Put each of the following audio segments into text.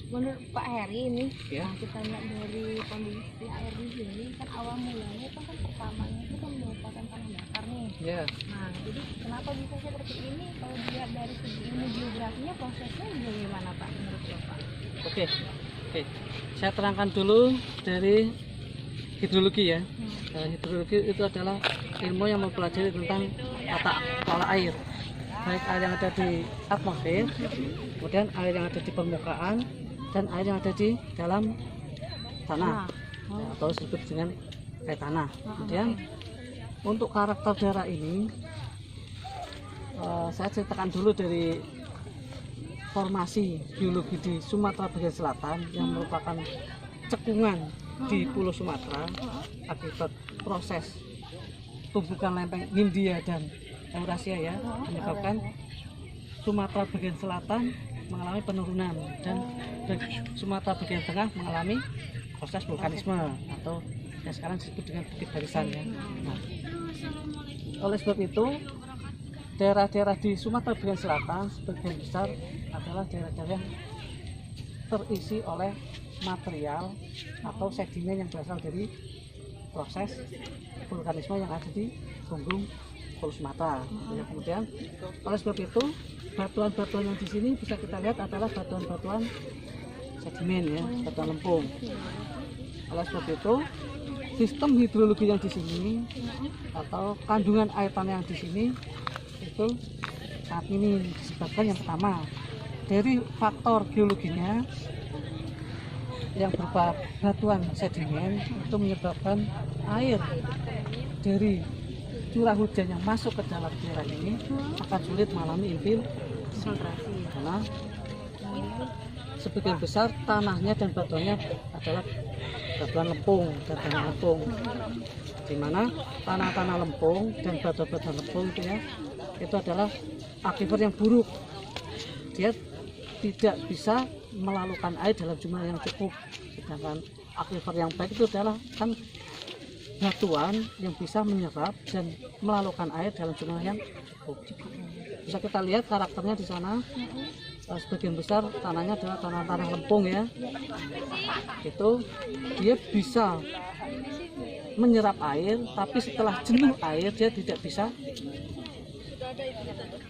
menurut Pak Heri ini, Ya. nah, kita lihat dari kondisi air di sini kan awal mulanya itu kan pertamanya itu kan merupakan tanah datar nih. Ya. Nah, jadi kenapa bisa seperti ini? Kalau dilihat dari segi ilmu geografinya prosesnya bagaimana Pak menurut Bapak? Oke. Saya terangkan dulu dari hidrologi ya. Hidrologi itu adalah ilmu yang mempelajari tentang tata kelola air, baik air yang ada di atmosfer, kemudian air yang ada di permukaan, dan air yang ada di dalam tanah, atau disebut dengan air tanah. Kemudian untuk karakter daerah ini, saya ceritakan dulu dari formasi geologi di Sumatera bagian selatan yang merupakan cekungan di Pulau Sumatera akibat proses tumbukan lempeng Hindia dan Eurasia ya, menyebabkan Sumatera bagian selatan mengalami penurunan dan Sumatera bagian tengah mengalami proses vulkanisme atau yang sekarang disebut dengan bukit barisan ya. Nah, oleh sebab itu daerah-daerah di Sumatera bagian selatan sebagian besar adalah daerah-daerah yang terisi oleh material atau sedimen yang berasal dari proses vulkanisme yang ada di punggung Pulau Sumatera. Ya, kemudian oleh sebab itu batuan-batuan yang di sini bisa kita lihat adalah batuan-batuan sedimen ya, batuan lempung. Oleh sebab itu sistem hidrologi yang di sini atau kandungan air tanah yang di sini itu saat ini disebabkan yang pertama dari faktor geologinya yang berupa batuan sedimen itu menyebabkan air dari curah hujan yang masuk ke dalam daerah ini akan sulit mengalami infiltrasi karena sebagian besar tanahnya dan batuannya adalah batuan lempung dan tanah lempung, di mana tanah-tanah lempung dan batuan-batuan lempung itu adalah aquifer yang buruk. Dia tidak bisa melalukan air dalam jumlah yang cukup, sedangkan aquifer yang baik itu adalah kan batuan yang bisa menyerap dan melalukan air dalam jumlah yang cukup. Bisa kita lihat karakternya di sana. Sebagian besar tanahnya adalah tanah-tanah lempung ya. Itu dia bisa menyerap air, tapi setelah jenuh air dia tidak bisa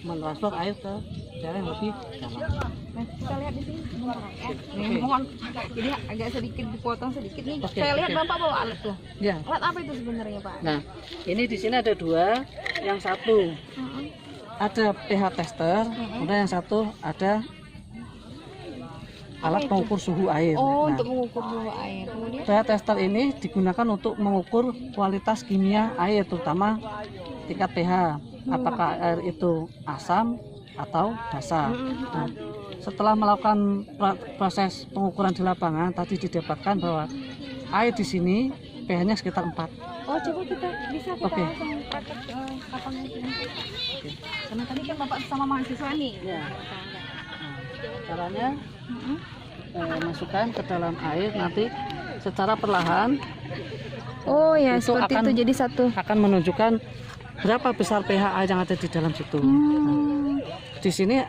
mentransfer air ke daerah yang lebih dalam. Nah, kita lihat di sini mohon jadi agak sedikit dipotong sedikit nih. Saya lihat Bapak bawa alat tuh. Ya. Alat apa itu sebenarnya Pak? Nah, ini di sini ada dua. Yang satu ada pH tester, kemudian yang satu ada alat pengukur suhu air. Oh, Nah, untuk mengukur suhu air. Kemudian pH tester ini digunakan untuk mengukur kualitas kimia air, terutama tingkat pH. Apakah air itu asam atau dasar. Nah, setelah melakukan proses pengukuran di lapangan, tadi didapatkan bahwa air di sini pH-nya sekitar 4. oh coba kita bisa langsung praktek lapangan ini. Karena tadi kan Bapak sama mahasiswa nih. Ya. Nah, caranya masukkan ke dalam air nanti secara perlahan. Oh ya, Itu seperti akan- itu jadi satu. Akan menunjukkan berapa besar pH air yang ada di dalam situ. Nah, di sini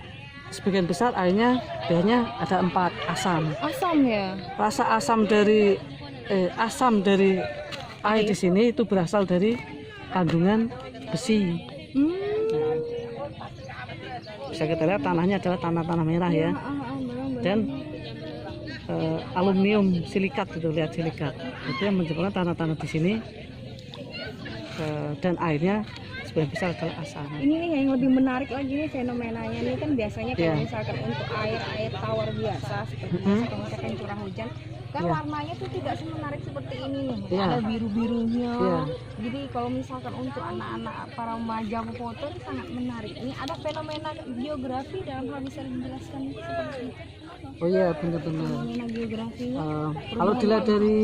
sebagian besar airnya pH-nya ada 4, asam. Asam ya. Rasa asam dari air di sini itu berasal dari kandungan besi. Nah, bisa kita lihat tanahnya adalah tanah-tanah merah ya, dan aluminium silikat itu, lihat silikat itu yang menyebabkan tanah-tanah di sini dan airnya sebagian besar adalah asam. Ini nih yang lebih menarik lagi nih fenomenanya nih kan biasanya kalau Yeah. misalkan untuk air tawar biasa seperti misalkan curah hujan kan warnanya tuh tidak semenarik seperti ini nih. Yeah. Ada biru-birunya. Yeah. Jadi kalau misalkan untuk anak-anak para remaja foto ini sangat menarik. Ini ada fenomena geografi dalam hal bisa dijelaskan seperti itu. Oh iya, benar-benar. Fenomena geografinya. Kalau dilihat dari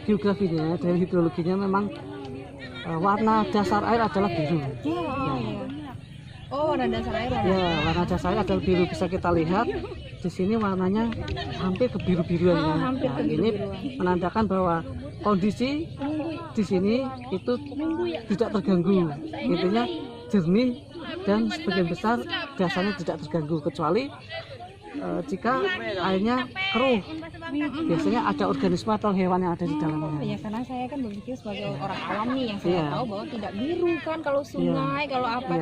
geografinya, dari hidrologinya memang warna dasar air adalah biru. Oh, warna dasar air. Ya, warna dasar air adalah biru. Bisa kita lihat di sini warnanya hampir kebiru-biruan ya. Nah, ini menandakan bahwa kondisi di sini itu tidak terganggu. Intinya jernih dan sebagian besar dasarnya tidak terganggu, kecuali jika airnya keruh. Biasanya ada organisme atau hewan yang ada di dalamnya. Ya karena saya kan berpikir sebagai orang awam nih yang saya Iya. tahu bahwa tidak biru kan kalau sungai, kalau apa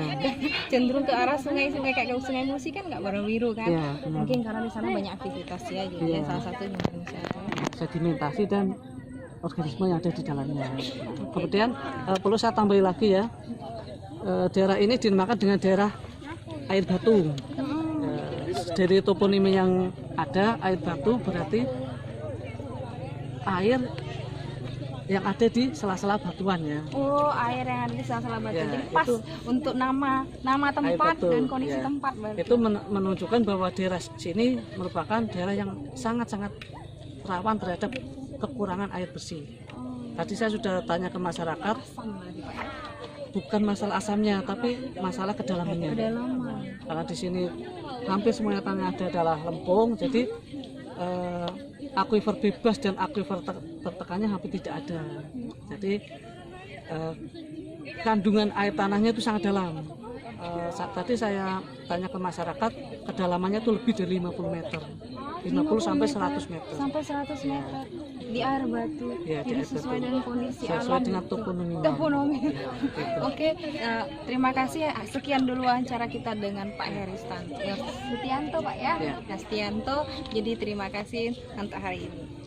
cenderung ke arah sungai-sungai kayak kalau Sungai Musi kan nggak warna biru kan. Iya, benar. Mungkin karena di sana banyak aktivitas ya, jadi Iya. salah satunya mungkin saya tahu. Sedimentasi dan organisme yang ada di dalamnya. Kemudian perlu saya tambahi lagi ya, daerah ini dinamakan dengan daerah air batu. Dari toponimi yang ada, air batu berarti air yang ada di sela-sela batuan ya. Oh, air yang ada di sela-sela batu. Ya, Jadi pas itu- untuk nama tempat batu, dan kondisi ya. tempat berarti. Itu menunjukkan bahwa daerah sini merupakan daerah yang sangat-sangat rawan terhadap kekurangan air bersih. Tadi saya sudah tanya ke masyarakat, Asam berarti, Pak. bukan masalah asamnya, tapi masalah kedalamannya. Udah lama. Karena di sini hampir semuanya tanah ada adalah lempung, jadi akuifer bebas dan akuifer tertekannya hampir tidak ada. Jadi kandungan air tanahnya itu sangat dalam. Saat tadi saya tanya ke masyarakat, kedalamannya itu lebih dari 50 meter, 50 sampai 100 meter. Sampai 100 meter di air batu. Ya, di Jadi air batu. sesuai dengan kondisi Sesuai alam. dengan gitu. toponomi. Toponomi. Gitu. Oke, terima kasih. Sekian dulu wawancara kita dengan Pak Heri Setianto, Pak ya. Ya. Setianto. Jadi terima kasih untuk hari ini.